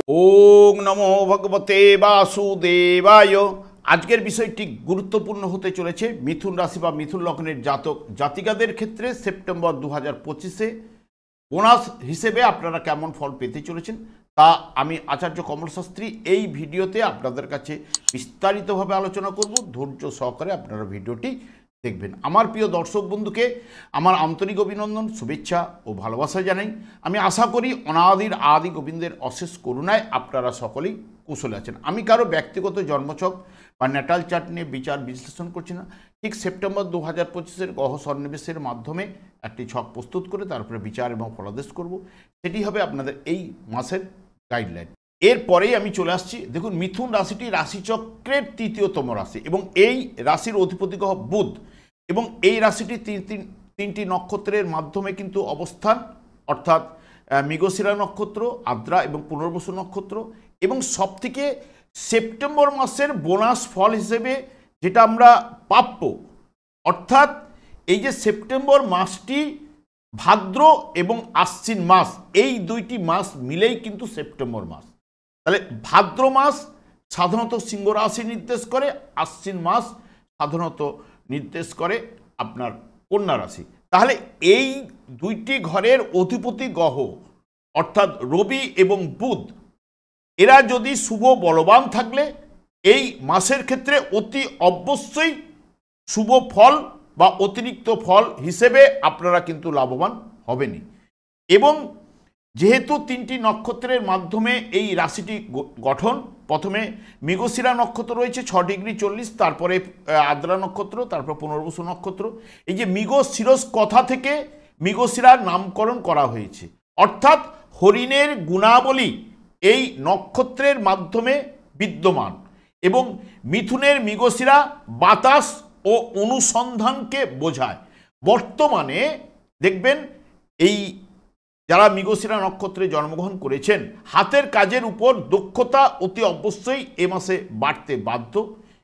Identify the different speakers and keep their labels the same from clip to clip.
Speaker 1: ওং নমো ভগবতে বাসুদেবায়। আজকের বিষয়টি গুরুত্বপূর্ণ হতে চলেছে মিথুন রাশি বা মিথুন লগ্নের জাতক জাতিকাদের ক্ষেত্রে সেপ্টেম্বর 2025-এ বোনাস হিসেবে আপনারা কেমন ফল পেতে চলেছেন তা আমি আচার্য কমল শাস্ত্রী এই ভিডিওতে আপনাদের কাছে বিস্তারিতভাবে আলোচনা করব। ধৈর্য সহকারে আপনারা ভিডিওটি দেখবেন। আমার প্রিয় দর্শক বন্ধুকে আমার আন্তরিক অভিনন্দন, শুভেচ্ছা ও ভালোবাসা জানাই। আমি আশা করি অনাদির আদি গোবিন্দের অশেষ করুণায় আপনারা সকলেই কুশলে আছেন। আমি কারো ব্যক্তিগত জন্মছক বা ন্যাটাল চার্ট নিয়ে বিচার বিশ্লেষণ করছি না। ঠিক সেপ্টেম্বর 2025-এর গ্রহ সন্নিবেশের মাধ্যমে একটি ছক প্রস্তুত করে তারপরে বিচার এবং ফলাদেশ করব। সেটি হবে আপনাদের এই মাসের গাইডলাইন। এরপরেই আমি চলে আসছি। দেখুন, মিথুন রাশিটি রাশিচক্রের তৃতীয়তম রাশি এবং এই রাশির অধিপতি গ্রহ বুধ এবং এই রাশিটি তিনটি নক্ষত্রের মাধ্যমে কিন্তু অবস্থান, অর্থাৎ মৃগশিরা নক্ষত্র, আদ্রা এবং পুনর্বসু নক্ষত্র। এবং সবথেকে সেপ্টেম্বর মাসের বোনাস ফল হিসেবে যেটা আমরা প্রাপ্য, অর্থাৎ এই যে সেপ্টেম্বর মাসটি ভাদ্র এবং আশ্বিন মাস, এই দুইটি মাস মিলেই কিন্তু সেপ্টেম্বর মাস। তাহলে ভাদ্র মাস সাধারণত সিংহ রাশি নির্দেশ করে, আশ্বিন মাস সাধারণত নির্দেশ করে আপনার কন্যা রাশি। তাহলে এই দুইটি ঘরের অধিপতি গ্রহ অর্থাৎ রবি এবং বুধ, এরা যদি শুভ বলবান থাকলে এই মাসের ক্ষেত্রে অতি অবশ্যই শুভ ফল বা অতিরিক্ত ফল হিসেবে আপনারা কিন্তু লাভবান হবেনই। এবং যেহেতু তিনটি নক্ষত্রের মাধ্যমে এই রাশিটি গঠন, প্রথমে মৃগশিরা নক্ষত্র রয়েছে 6 ডিগ্রি 40, তারপরে আদ্রা নক্ষত্র, তারপর পুনর্বসু নক্ষত্র। এই যে মৃগশিরস কথা থেকে মৃগশিরার নামকরণ করা হয়েছে, অর্থাৎ হরিণের গুণাবলী এই নক্ষত্রের মাধ্যমে বিদ্যমান। এবং মিথুনের মৃগশিরা বাতাস ও অনুসন্ধানকে বোঝায়। বর্তমানে দেখবেন এই যারা মৃগশিরা নক্ষত্রে জন্মগ্রহণ করেছেন, হাতের কাজের উপর দক্ষতা অতি অবশ্যই এ মাসে বাড়তে বাধ্য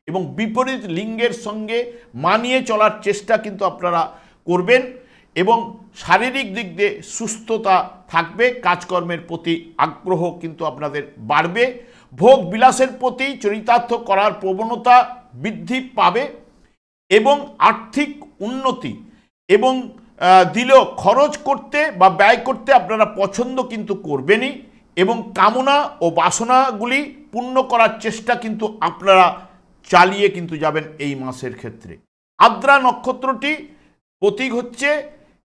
Speaker 1: এবং বিপরীত লিঙ্গের সঙ্গে মানিয়ে চলার চেষ্টা কিন্তু আপনারা করবেন এবং শারীরিক দিক দিয়ে সুস্থতা থাকবে। কাজকর্মের প্রতি আগ্রহ কিন্তু আপনাদের বাড়বে। ভোগ বিলাসের প্রতি চরিতার্থ করার প্রবণতা বৃদ্ধি পাবে এবং আর্থিক উন্নতি এবং দিলেও খরচ করতে বা ব্যয় করতে আপনারা পছন্দ কিন্তু করবেনই এবং কামনা ও বাসনাগুলি পূর্ণ করার চেষ্টা কিন্তু আপনারা চালিয়ে কিন্তু যাবেন এই মাসের ক্ষেত্রে। আদ্রা নক্ষত্রটি প্রতীক হচ্ছে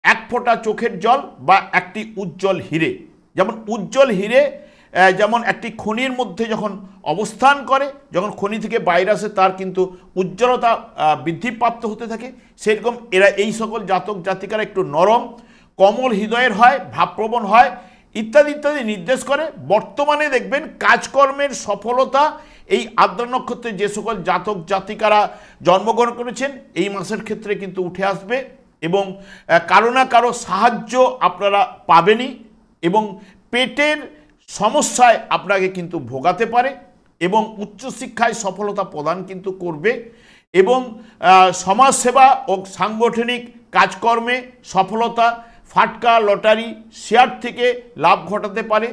Speaker 1: এক ফোঁটা চোখের জল বা একটি উজ্জ্বল হিরে। যেমন উজ্জ্বল হিরে যেমন একটি খনির মধ্যে যখন অবস্থান করে, যখন খনি থেকে বাইরে আসে তার কিন্তু উজ্জ্বলতা বৃদ্ধিপ্রাপ্ত হতে থাকে, সেরকম এরা এই সকল জাতক জাতিকারা একটু নরম, কোমল হৃদয়ের হয়, ভাবপ্রবণ হয় ইত্যাদি ইত্যাদি নির্দেশ করে। বর্তমানে দেখবেন কাজকর্মের সফলতা এই আদ্রা নক্ষত্রে যে সকল জাতক জাতিকারা জন্মগ্রহণ করেছেন এই মাসের ক্ষেত্রে কিন্তু উঠে আসবে এবং কারো না কারো সাহায্য আপনারা পাবেনই এবং পেটের সমস্যায় আপনাকে কিন্তু ভোগাতে পারে এবং উচ্চশিক্ষায় সফলতা প্রদান কিন্তু করবে এবং সমাজসেবা ও সাংগঠনিক কাজকর্মে সফলতা, ফাটকা লটারি শেয়ার থেকে লাভ ঘটাতে পারে।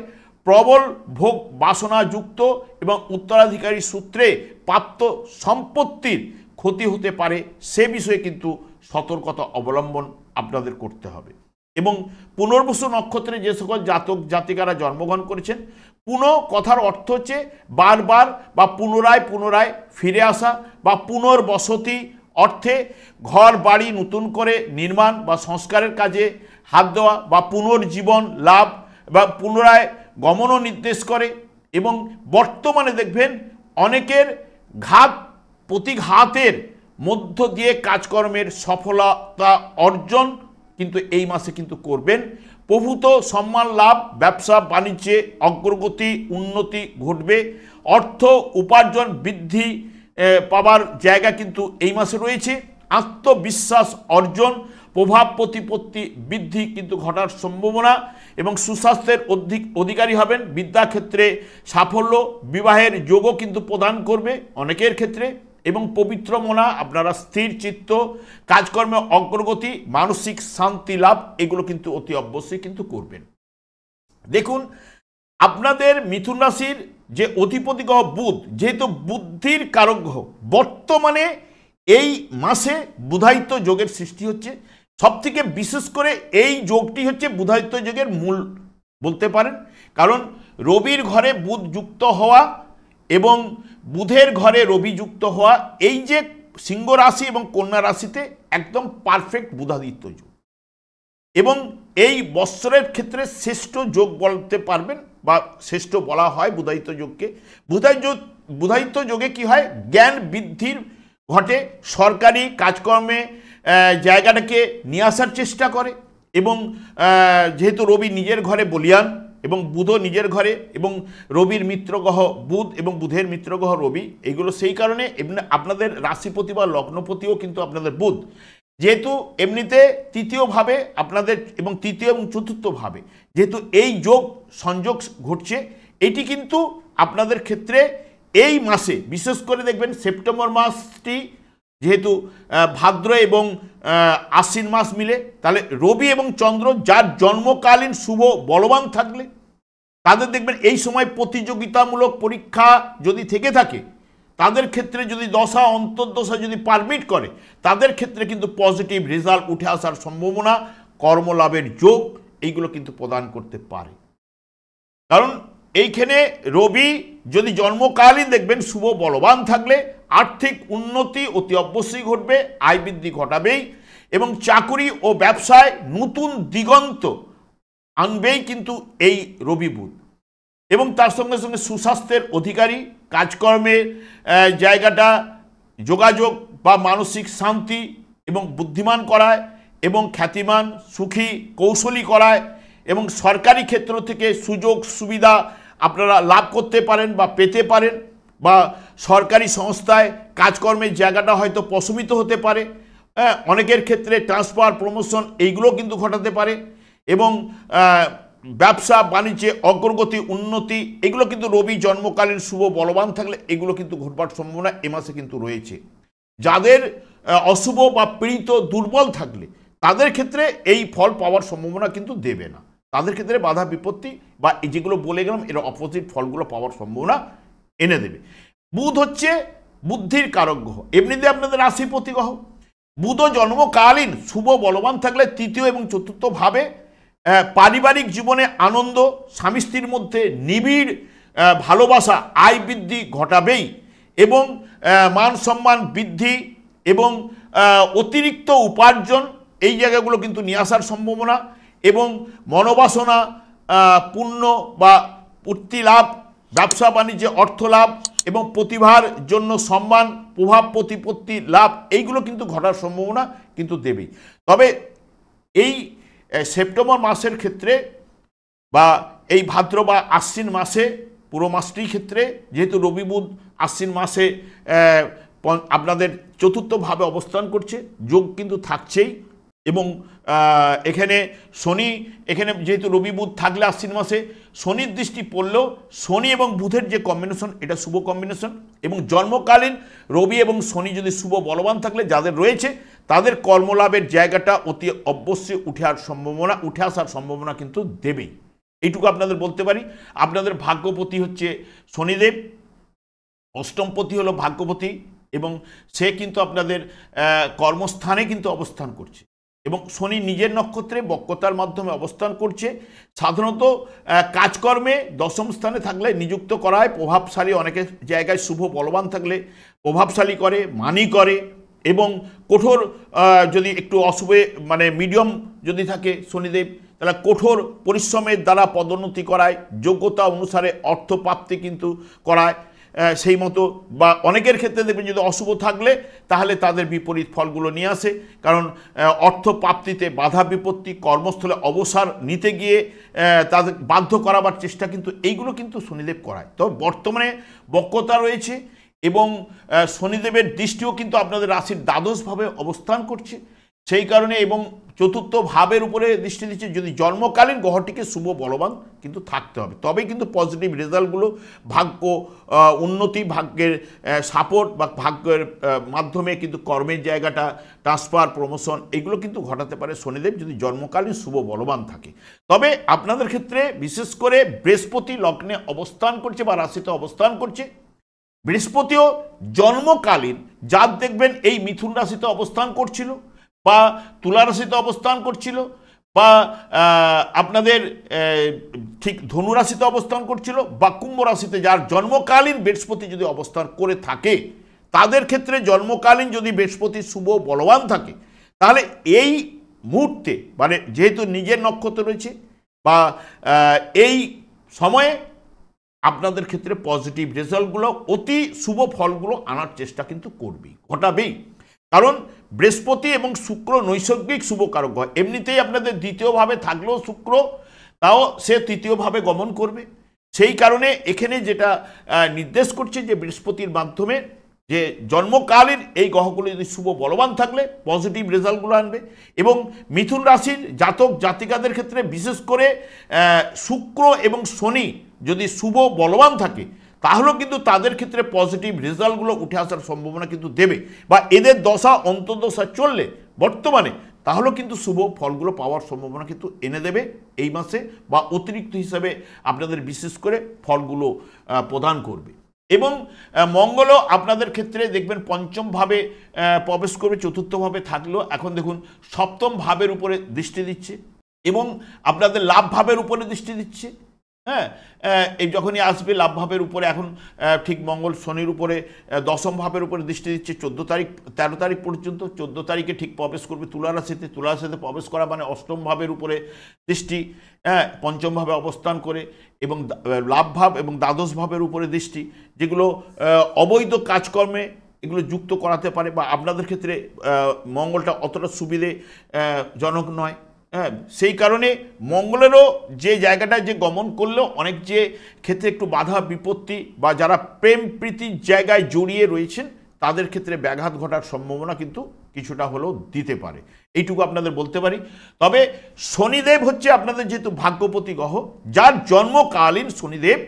Speaker 1: প্রবল ভোগ বাসনাযুক্ত এবং উত্তরাধিকারী সূত্রে প্রাপ্ত সম্পত্তির ক্ষতি হতে পারে, সে বিষয়ে কিন্তু সতর্কতা অবলম্বন আপনাদের করতে হবে। এবং পুনর্বসু নক্ষত্রে যে সকল জাতক জাতিকারা জন্মগ্রহণ করেছেন, পুনঃ কথার অর্থ হচ্ছে বারবার বা পুনরায় পুনরায় ফিরে আসা বা পুনর্বসতি অর্থে ঘর বাড়ি নতুন করে নির্মাণ বা সংস্কারের কাজে হাত দেওয়া বা পুনর্জীবন লাভ বা পুনরায় গমনও নির্দেশ করে। এবং বর্তমানে দেখবেন অনেকের ঘাত প্রতিঘাতের মধ্য দিয়ে কাজকর্মের সফলতা অর্জন কিন্তু এই মাসে কিন্তু করবেন। প্রভূত সম্মান লাভ, ব্যবসা বাণিজ্যে অগ্রগতি উন্নতি ঘটবে, অর্থ উপার্জন বৃদ্ধি পাবার জায়গা কিন্তু এই মাসে রয়েছে। আত্মবিশ্বাস অর্জন, প্রভাব প্রতিপত্তি বৃদ্ধি কিন্তু ঘটার সম্ভাবনা এবং সুস্বাস্থ্যের অধিকারী হবেন। বিদ্যাক্ষেত্রে সাফল্য, বিবাহের যোগও কিন্তু প্রদান করবে অনেকের ক্ষেত্রে এবং পবিত্র মনা, আপনারা স্থির চিত্ত, কাজকর্মে অগ্রগতি, মানসিক শান্তি লাভ এগুলো কিন্তু অতি অবশ্যই কিন্তু করবেন। দেখুন, আপনাদের মিথুন রাশির যে অধিপতি গ্রহ বুধ, যেহেতু বুদ্ধির কারক গ্রহ, বর্তমানে এই মাসে বুধায়িত্ব যোগের সৃষ্টি হচ্ছে। সবথেকে বিশেষ করে এই যোগটি হচ্ছে বুধায়িত্ব যোগের মূল বলতে পারেন, কারণ রবির ঘরে বুধ যুক্ত হওয়া এবং বুধের ঘরে রবি যুক্ত হওয়া, এই যে সিংহ রাশি এবং কন্যা রাশিতে একদম পারফেক্ট বুধাদিত্য যোগ, এবং এই বৎসরের ক্ষেত্রে শ্রেষ্ঠ যোগ বলতে পারবেন বা শ্রেষ্ঠ বলা হয় বুধায়িত্ব যোগকে। বুধায়িত্ব যোগে কি হয়, জ্ঞান বৃদ্ধির ঘটে, সরকারি কাজকর্মে জায়গাটাকে নিয়ে আসার চেষ্টা করে, এবং যেহেতু রবি নিজের ঘরে বলিয়ান এবং বুধও নিজের ঘরে, এবং রবির মিত্রগ্রহ বুধ এবং বুধের মিত্রগ্রহ রবি, এগুলো সেই কারণে আপনাদের রাশিপতি বা লগ্নপতিও কিন্তু আপনাদের বুধ, যেহেতু এমনিতে তৃতীয়ভাবে আপনাদের এবং তৃতীয় এবং চতুর্থভাবে যেহেতু এই যোগ সংযোগ ঘটছে, এটি কিন্তু আপনাদের ক্ষেত্রে এই মাসে বিশেষ করে দেখবেন সেপ্টেম্বর মাসটি যেহেতু ভাদ্র এবং আশ্বিন মাস মিলে, তাহলে রবি এবং চন্দ্র যার জন্মকালীন শুভ বলবান থাকলে তাদের দেখবেন এই সময় প্রতিযোগিতামূলক পরীক্ষা যদি থেকে থাকে, তাদের ক্ষেত্রে যদি দশা অন্তর্দশা যদি পারমিট করে, তাদের ক্ষেত্রে কিন্তু পজিটিভ রেজাল্ট উঠে আসার সম্ভাবনা, কর্মলাভের যোগ এইগুলো কিন্তু প্রদান করতে পারে। কারণ এইখানে রবি যদি জন্মকালীন দেখবেন শুভ বলবান থাকলে আর্থিক উন্নতি অতি অবশ্যই ঘটবে, আয় বৃদ্ধি ঘটাবেই, এবং চাকুরি ও ব্যবসায় নতুন দিগন্ত আনবেই কিন্তু এই রবি বুধ, এবং তার সঙ্গে সঙ্গে সুস্বাস্থ্যের অধিকারী, কাজকর্মের জায়গাটা যোগাযোগ বা মানসিক শান্তি এবং বুদ্ধিমান করায়, এবং খ্যাতিমান সুখী কৌশলী করায়, এবং সরকারি ক্ষেত্র থেকে সুযোগ সুবিধা আপনারা লাভ করতে পারেন বা পেতে পারেন, বা সরকারি সংস্থায় কাজকর্মের জায়গাটা হয়তো প্রশমিত হতে পারে, অনেকের ক্ষেত্রে ট্রান্সফার প্রমোশন এইগুলো কিন্তু ঘটাতে পারে, এবং ব্যবসা বাণিজ্যে অগ্রগতি উন্নতি এগুলো কিন্তু রবি জন্মকালীন শুভ বলবান থাকলে এগুলো কিন্তু ঘটবার সম্ভাবনা এ মাসে কিন্তু রয়েছে। যাদের অশুভ বা পীড়িত দুর্বল থাকলে তাদের ক্ষেত্রে এই ফল পাওয়ার সম্ভাবনা কিন্তু দেবে না, তাদের ক্ষেত্রে বাধা বিপত্তি বা এই যেগুলো বলে গেলাম এর অপোজিট ফলগুলো পাওয়ার সম্ভাবনা এনে দেবে। বুধ হচ্ছে বুদ্ধির কারক গ্রহ, এমনিতে আপনাদের রাশিপতি গ্রহ। বুধ জন্মকালীন শুভ বলবান থাকলে তৃতীয় এবং চতুর্থভাবে পারিবারিক জীবনে আনন্দ, স্বামী স্ত্রীর মধ্যে নিবিড় ভালোবাসা, আয় বৃদ্ধি ঘটাবেই, এবং মান সম্মান বৃদ্ধি এবং অতিরিক্ত উপার্জন এই জায়গাগুলো কিন্তু নিয়ে আসার সম্ভাবনা, এবং মনোবাসনা পূর্ণ বা পূর্তি লাভ, ব্যবসা বাণিজ্যে অর্থ লাভ এবং প্রতিভার জন্য সম্মান, প্রভাব প্রতিপত্তি লাভ এইগুলো কিন্তু ঘটার সম্ভাবনা কিন্তু দেবেই। তবে এই সেপ্টেম্বর মাসের ক্ষেত্রে বা এই ভাদ্র বা আশ্বিন মাসে পুরো মাসটির ক্ষেত্রে যেহেতু রবি বুধ আশ্বিন মাসে আপনাদের চতুর্থভাবে অবস্থান করছে, যোগ কিন্তু থাকছেই, এবং এখানে শনি, এখানে যেহেতু রবি বুধ থাকলে আশ্বিন মাসে শনির দৃষ্টি পড়লেও শনি এবং বুধের যে কম্বিনেশন এটা শুভ কম্বিনেশন, এবং জন্মকালীন রবি এবং শনি যদি শুভ বলবান থাকলে যাদের রয়েছে তাদের কর্মলাভের জায়গাটা অতি অবশ্যই উঠে আসার সম্ভাবনা কিন্তু দেবেই, এইটুকু আপনাদের বলতে পারি। আপনাদের ভাগ্যপতি হচ্ছে শনিদেব, অষ্টমপতি হলো ভাগ্যপতি, এবং সে কিন্তু আপনাদের কর্মস্থানে কিন্তু অবস্থান করছে, এবং শনি নিজের নক্ষত্রে বক্রতার মাধ্যমে অবস্থান করছে। সাধারণত কাজকর্মে দশম স্থানে থাকলে নিযুক্ত করা হয়, প্রভাবশালী অনেকের জায়গায় শুভ বলবান থাকলে প্রভাবশালী করে, মানি করে, এবং কঠোর যদি একটু অশুভ মানে মিডিয়াম যদি থাকে শনিদেব তাহলে কঠোর পরিশ্রমের দ্বারা পদোন্নতি করায়, যোগ্যতা অনুসারে অর্থপ্রাপ্তি কিন্তু করায় সেই মতো, বা অনেকের ক্ষেত্রে দেখবেন যদি অশুভ থাকলে তাহলে তাদের বিপরীত ফলগুলো নিয়ে আসে, কারণ অর্থ প্রাপ্তিতে বাধা বিপত্তি, কর্মস্থলে অবসর নিতে গিয়ে তাদের বাধ্য করাবার চেষ্টা কিন্তু এইগুলো কিন্তু শনিদেব করায়। তবে বর্তমানে বক্রতা রয়েছে, এবং শনিদেবের দৃষ্টিও কিন্তু আপনাদের রাশির দ্বাদশভাবে অবস্থান করছে, সেই কারণে এবং চতুর্থ ভাবের উপরে দৃষ্টি দিচ্ছে, যদি জন্মকালীন গ্রহটিকে শুভ বলবান কিন্তু থাকতে হবে, তবেই কিন্তু পজিটিভ রেজাল্টগুলো, ভাগ্য উন্নতি, ভাগ্যের সাপোর্ট বা ভাগ্যের মাধ্যমে কিন্তু কর্মের জায়গাটা ট্রান্সফার, প্রমোশন এগুলো কিন্তু ঘটাতে পারে শনিদেব যদি জন্মকালীন শুভ বলবান থাকে। তবে আপনাদের ক্ষেত্রে বিশেষ করে বৃহস্পতি লগ্নে অবস্থান করছে বা রাশিতে অবস্থান করছে, বৃহস্পতিও জন্মকালীন যার দেখবেন এই মিথুন রাশিতে অবস্থান করছিল বা তুলা রাশিতে অবস্থান করছিল বা আপনাদের ঠিক ধনু রাশিতে অবস্থান করছিল বা কুম্ভ রাশিতে যার জন্মকালীন বৃহস্পতি যদি অবস্থান করে থাকে, তাদের ক্ষেত্রে জন্মকালীন যদি বৃহস্পতি শুভ বলবান থাকে, তাহলে এই মুহূর্তে মানে যেহেতু নিজের নক্ষত্র রয়েছে বা এই সময়ে আপনাদের ক্ষেত্রে পজিটিভ রেজাল্টগুলো, অতি শুভ ফলগুলো আনার চেষ্টা কিন্তু করবেই, ঘটাবেই। কারণ বৃহস্পতি এবং শুক্র নৈসর্গিক শুভকারক হয়, এমনিতেই আপনাদের দ্বিতীয়ভাবে থাকলেও শুক্র, তাও সে তৃতীয়ভাবে গমন করবে। সেই কারণে এখানে যেটা নির্দেশ করছে যে বৃহস্পতির মাধ্যমে যে জন্মকালীন এই গ্রহগুলো যদি শুভ বলবান থাকলে পজিটিভ রেজাল্টগুলো আনবে। এবং মিথুন রাশির জাতক জাতিকাদের ক্ষেত্রে বিশেষ করে শুক্র এবং শনি যদি শুভ বলবান থাকে, তাহলেও কিন্তু তাদের ক্ষেত্রে পজিটিভ রেজাল্টগুলো উঠে আসার সম্ভাবনা কিন্তু দেবে, বা এদের দশা অন্তর্দশা চললে বর্তমানে তাহলেও কিন্তু শুভ ফলগুলো পাওয়ার সম্ভাবনা কিন্তু এনে দেবে এই মাসে, বা অতিরিক্ত হিসাবে আপনাদের বিশেষ করে ফলগুলো প্রদান করবে। এবং মঙ্গলও আপনাদের ক্ষেত্রে দেখবেন পঞ্চম ভাবে প্রবেশ করবে, চতুর্থভাবে থাকলেও এখন দেখুন সপ্তম ভাবের উপরে দৃষ্টি দিচ্ছে এবং আপনাদের লাভ ভাবের উপরে দৃষ্টি দিচ্ছে। হ্যাঁ, এই যখনই আসবে লাভ ভাবের উপরে, এখন ঠিক মঙ্গল শনির উপরে দশম ভাবের উপরে দৃষ্টি দিচ্ছে 13 তারিখ পর্যন্ত। 14 তারিখে ঠিক প্রবেশ করবে তুলা রাশিতে। তুলা রাশিতে প্রবেশ করা মানে অষ্টম ভাবের উপরে দৃষ্টি, পঞ্চম ভাবে অবস্থান করে, এবং লাভ ভাব এবং দ্বাদশ ভাবের উপরে দৃষ্টি, যেগুলো অবৈধ কাজকর্মে এগুলো যুক্ত করাতে পারে, বা আপনাদের ক্ষেত্রে মঙ্গলটা অতটা সুবিধেজনক নয়। হ্যাঁ, সেই কারণে মঙ্গলেরও যে জায়গাটা যে গমন করলেও অনেক যে ক্ষেত্রে একটু বাধা বিপত্তি, বা যারা প্রেম প্রীতির জায়গায় জড়িয়ে রয়েছেন তাদের ক্ষেত্রে ব্যাঘাত ঘটার সম্ভাবনা কিন্তু কিছুটা হলেও দিতে পারে, এইটুকু আপনাদের বলতে পারি। তবে শনিদেব হচ্ছে আপনাদের যেহেতু ভাগ্যপতি গ্রহ, যার জন্মকালীন শনিদেব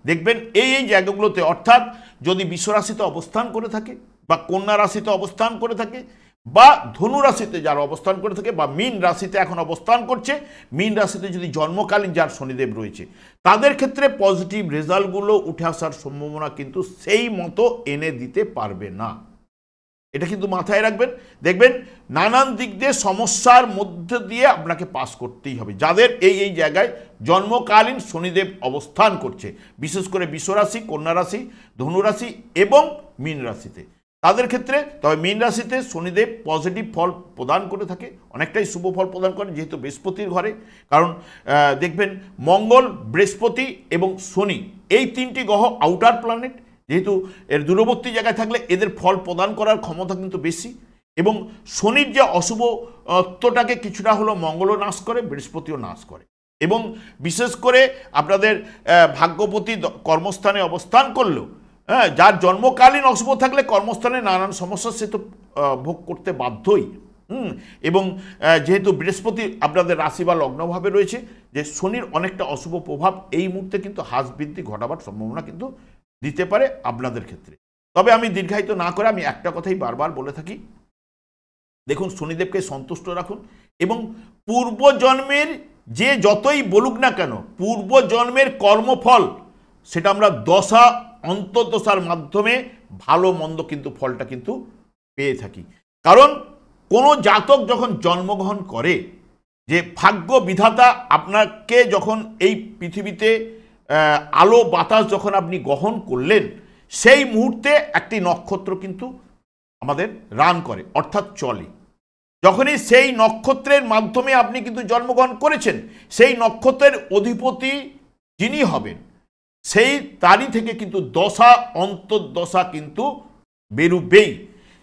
Speaker 1: দেখবেন এই জায়গাগুলোতে, অর্থাৎ যদি বৃষ রাশিতে অবস্থান করে থাকে বা কন্যা রাশিতে অবস্থান করে থাকে বা ধনু রাশিতে যারা অবস্থান করে থাকে বা মীন রাশিতে এখন অবস্থান করছে, মীন রাশিতে যদি জন্মকালীন যার শনিদেব রয়েছে, তাদের ক্ষেত্রে পজিটিভ রেজাল্টগুলো উঠে আসার সম্ভাবনা কিন্তু সেই মতো এনে দিতে পারবে না। এটা কিন্তু মাথায় রাখবেন। দেখবেন নানান দিক দিয়ে সমস্যার মধ্যে দিয়ে আপনাকে পাস করতেই হবে যাদের এই জায়গায় জন্মকালীন শনিদেব অবস্থান করছে, বিশেষ করে বৃষ রাশি, কন্যা রাশি, ধনু রাশি এবং মীন রাশিতে, তাদের ক্ষেত্রে। তবে মীন রাশিতে শনিদেব পজিটিভ ফল প্রদান করে থাকে, অনেকটাই শুভ ফল প্রদান করেন যেহেতু বৃহস্পতির ঘরে। কারণ দেখবেন মঙ্গল, বৃহস্পতি এবং শনি এই তিনটি গ্রহ আউটার প্ল্যানেট, যেহেতু এর দূরবর্তী জায়গায় থাকলে এদের ফল প্রদান করার ক্ষমতা কিন্তু বেশি। এবং শনির যে অশুভত্বটাকে কিছুটা হলো মঙ্গলও নাশ করে, বৃহস্পতিও নাশ করে। এবং বিশেষ করে আপনাদের ভাগ্যপতি কর্মস্থানে অবস্থান করলেও, হ্যাঁ, যার জন্মকালীন অশুভ থাকলে কর্মস্থানে নানান সমস্যা সে তো ভোগ করতে বাধ্যই। এবং যেহেতু বৃহস্পতি আপনাদের রাশি বা লগ্নভাবে রয়েছে, যে শনির অনেকটা অশুভ প্রভাব এই মুহূর্তে কিন্তু হ্রাস বৃদ্ধি ঘটাবার সম্ভাবনা কিন্তু দিতে পারে আপনাদের ক্ষেত্রে। তবে আমি দীর্ঘায়িত না করে আমি একটা কথাই বারবার বলে থাকি, দেখুন শনিদেবকে সন্তুষ্ট রাখুন এবং পূর্বজন্মের যে যতই বলুক না কেন, পূর্বজন্মের কর্মফল সেটা আমরা দশা অন্তর্দশার মাধ্যমে ভালো মন্দ কিন্তু ফলটা কিন্তু পেয়ে থাকি। কারণ কোনো জাতক যখন জন্মগ্রহণ করে, যে ভাগ্য বিধাতা আপনাকে যখন এই পৃথিবীতে আলো বাতাস যখন আপনি গ্রহণ করলেন, সেই মুহূর্তে একটি নক্ষত্র কিন্তু আমাদের রান করে, অর্থাৎ চলে। যখনই সেই নক্ষত্রের মাধ্যমে আপনি কিন্তু জন্মগ্রহণ করেছেন, সেই নক্ষত্রের অধিপতি যিনি হবেন সেই তারই থেকে কিন্তু দশা অন্তর্দশা কিন্তু বেরুবেই।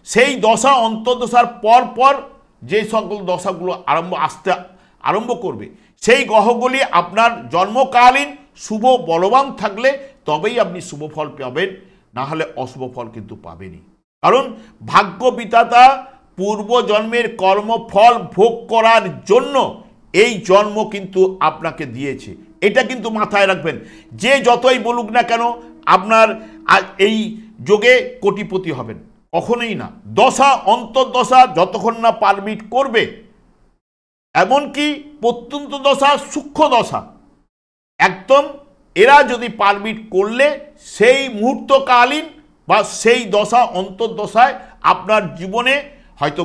Speaker 1: সেই দশা অন্তর্দশার পর পর যে সকল দশাগুলো আসতে আরম্ভ করবে, সেই গ্রহগুলি আপনার জন্মকালীন শুভ বলবান থাকলে তবেই আপনি শুভ ফল পাবেন, না হলে অশুভ ফল কিন্তু পাবেনই। কারণ ভাগ্য বিধাতা পূর্বজন্মের কর্মফল ভোগ করার জন্য এই জন্ম কিন্তু আপনাকে দিয়েছে। এটা কিন্তু মাথায় রাখবেন। যে যতই বলুক না কেন আপনার এই যোগে কোটিপতি হবেন, কখনোই না। দশা অন্তর্দশা যতক্ষণ না পারমিট করবে, এমনকি প্রত্যন্ত দশা সূক্ষ্ম দশা একদম এরা যদি পারমিট করলে সেই মুহূর্তকালীন বা সেই দশা অন্তর্দশায় আপনার জীবনে হয়তো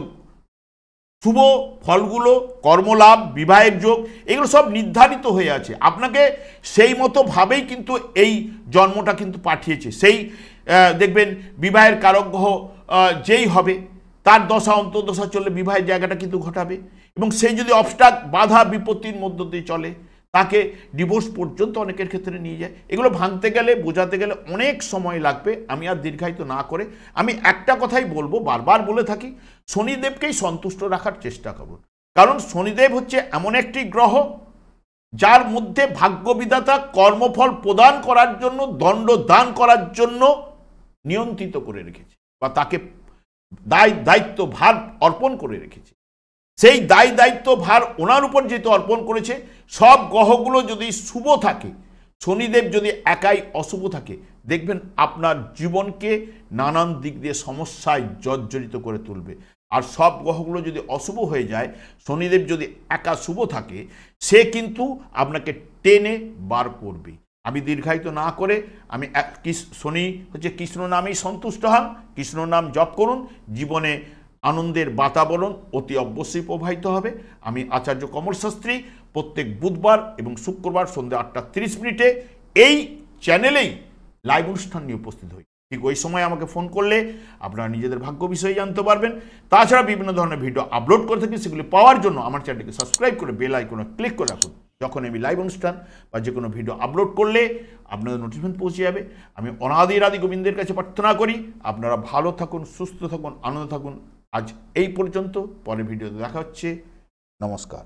Speaker 1: শুভ ফলগুলো, কর্মলাভ, বিবাহের যোগ, এগুলো সব নির্ধারিত হয়ে আছে। আপনাকে সেই মতোভাবেই কিন্তু এই জন্মটা কিন্তু পাঠিয়েছে। সেই দেখবেন বিবাহের কারক গ্রহ যেই হবে তার দশা অন্তর্দশা চললে বিবাহের জায়গাটা কিন্তু ঘটাবে, এবং সেই যদি অবস্ট্রাক বাধা বিপত্তির মধ্য দিয়ে চলে তাকে ডিভোর্স পর্যন্ত অনেকের ক্ষেত্রে নিয়ে যায়। এগুলো ভাঙতে গেলে, বোঝাতে গেলে অনেক সময় লাগবে। আমি আর দীর্ঘায়িত না করে আমি একটা কথাই বলবো, বারবার বলে থাকি, শনিদেবকেই সন্তুষ্ট রাখার চেষ্টা করুন। কারণ শনিদেব হচ্ছে এমন একটি গ্রহ যার মধ্যে ভাগ্যবিধাতা কর্মফল প্রদান করার জন্য, দণ্ড দান করার জন্য নিয়ন্ত্রিত করে রেখেছে, বা তাকে দায়িত্ব ভার অর্পণ করে রেখেছে। সেই দায়িত্ব ভার ওনার উপর যেহেতু অর্পণ করেছে, সব গ্রহগুলো যদি শুভ থাকে, শনিদেব যদি একাই অশুভ থাকে, দেখবেন আপনার জীবনকে নানান দিক দিয়ে সমস্যায় জর্জরিত করে তুলবে। আর সব গ্রহগুলো যদি অশুভ হয়ে যায়, শনিদেব যদি একা শুভ থাকে, সে কিন্তু আপনাকে টেনে বার করবে। আমি দীর্ঘায়িত না করে আমি শনি হচ্ছে কৃষ্ণ নামেই সন্তুষ্ট হন, কৃষ্ণ নাম জপ করুন, জীবনে আনন্দের বাতাবরণ অতি অবশ্যই প্রবাহিত হবে। আমি আচার্য কমল শাস্ত্রী প্রত্যেক বুধবার এবং শুক্রবার সন্ধ্যা 8:30 এই চ্যানেলেই লাইভ অনুষ্ঠান নিয়ে উপস্থিত হই। ঠিক ওই সময় আমাকে ফোন করলে আপনারা নিজেদের ভাগ্য বিষয়ে জানতে পারবেন। তাছাড়া বিভিন্ন ধরনের ভিডিও আপলোড করে থাকি, সেগুলি পাওয়ার জন্য আমার চ্যানেলটিকে সাবস্ক্রাইব করে বেল আইকনে ক্লিক করে রাখুন। যখন আমি লাইভ অনুষ্ঠান বা যে কোনো ভিডিও আপলোড করলে আপনাদের নোটিফিকেশন পৌঁছে যাবে। আমি অনাদি গোবিন্দের কাছে প্রার্থনা করি আপনারা ভালো থাকুন, সুস্থ থাকুন, আনন্দ থাকুন। আজ এই পর্যন্ত, পরের ভিডিওতে দেখা হচ্ছে। নমস্কার।